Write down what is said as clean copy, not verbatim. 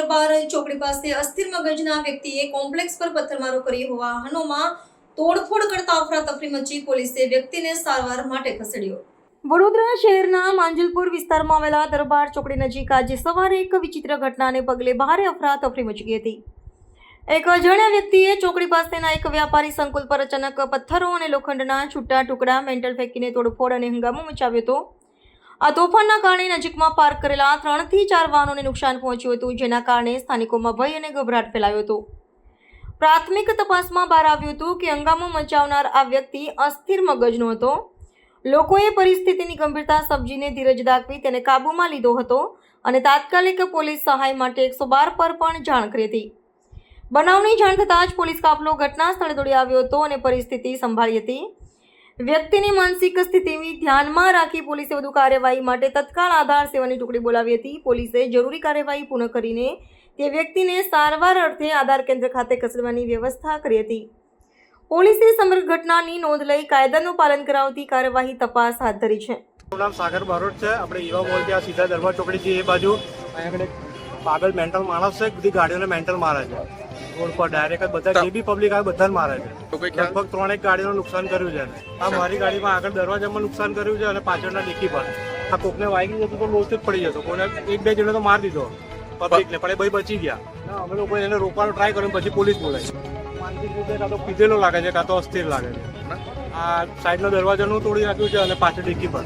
દરબાર ચોકડી પાસે અસ્થિર મગજના વ્યક્તિએ કોમ્પ્લેક્સ પર પથ્થરમારો કરી વાહનોમાં તોડફોડ કરતા અફરાતફરી મચી પોલીસે વ્યક્તિને સારવાર માટે ખસેડ્યો। વડોદરા શહેરના માંજલપુર વિસ્તારમાં આવેલા દરબાર ચોકડી નજીક આજે સવારે એક વિચિત્ર ઘટનાને પગલે ભારે અફરાતફરી મચી ગઈ હતી। એક અજાણ્યા વ્યક્તિએ ચોકડી પાસેના એક વ્યાપારી સંકુલ પર અચાનક પથ્થરો અને લોખંડના છૂટા ટુકડા મેન્ટલ ફેંકીને તોડફોડ અને હંગામો મચાવ્યો હતો। આ તોફાનના કારણે નજીકમાં પાર્ક કરેલા 3 થી 4 વાહનોને નુકસાન પહોંચ્યું હતું, જેના કારણે સ્થાનિકોમાં ભય અને ગભરાટ ફેલાયો હતો। પ્રાથમિક તપાસમાં બહાર આવ્યું હતું કે હંગામો મચાવનાર આ વ્યક્તિ અસ્થિર મગજનો હતો। લોકોએ પરિસ્થિતિની ગંભીરતા સમજીને ધીરજ દાખવી તેને કાબૂમાં લીધો હતો અને તાત્કાલિક પોલીસ સહાય માટે 112 પર પણ જાણ કરી હતી। બનાવની જાણ થતાં જ પોલીસ કાફલો ઘટના સ્થળે દોડી આવ્યો હતો અને પરિસ્થિતિ સંભાળી હતી। વ્યક્તિની માનસિક સ્થિતિ ધ્યાનમાં રાખી પોલીસે વધુ કાર્યવાહી માટે તત્કાળ આધાર સેવાની ટુકડી બોલાવી હતી। પોલીસે જરૂરી કાર્યવાહી પૂર્ણ કરીને તે વ્યક્તિને સારવાર અર્થે આધાર કેન્દ્ર ખાતે ખસેડવાની વ્યવસ્થા કરી હતી। પોલીસે સમગ્ર ઘટનાની નોંધ લઈ કાયદાનું પાલન કરાવતી કાર્યવાહી તપાસ હાથ ધરી છે। મારું નામ સાગર બારોટ છે। આપણે ઈવા મોલ ત્યાં સીધા દરબાર ચોકડી છે એ બાજુ અહીંયા આગળ પાગલ મેન્ટલ માણસ છે, બધી ગાડીઓને મેન્ટલ મારે છે રોડ પર ડાયરેક્ટ। બધા જે બી પબ્લિક આવે બધાને મારે છે। લગભગ 3 ગાડીઓનું નુકસાન કર્યું છે। આ મારી ગાડીમાં આગળ દરવાજામાં નુકસાન કર્યું છે અને પાછળના ડિક્કી પર આ કોકને વાગી જતું તો લોચો જ પડી જતો। કોને 1-2 જણે તો મારી દીધો પબ્લિકને, પણ એ ભાઈ બચી ગયા। અમે લોકો એને રોકવાનો ટ્રાય કર્યો, પછી પોલીસ બોલાવી। માનસિક રીતે કાં તો પીધેલો લાગે છે કાં તો અસ્થિર લાગે છે। આ સાઈડનો દરવાજાનું તોડી નાખ્યું છે અને પાછળ ડિક્કી પર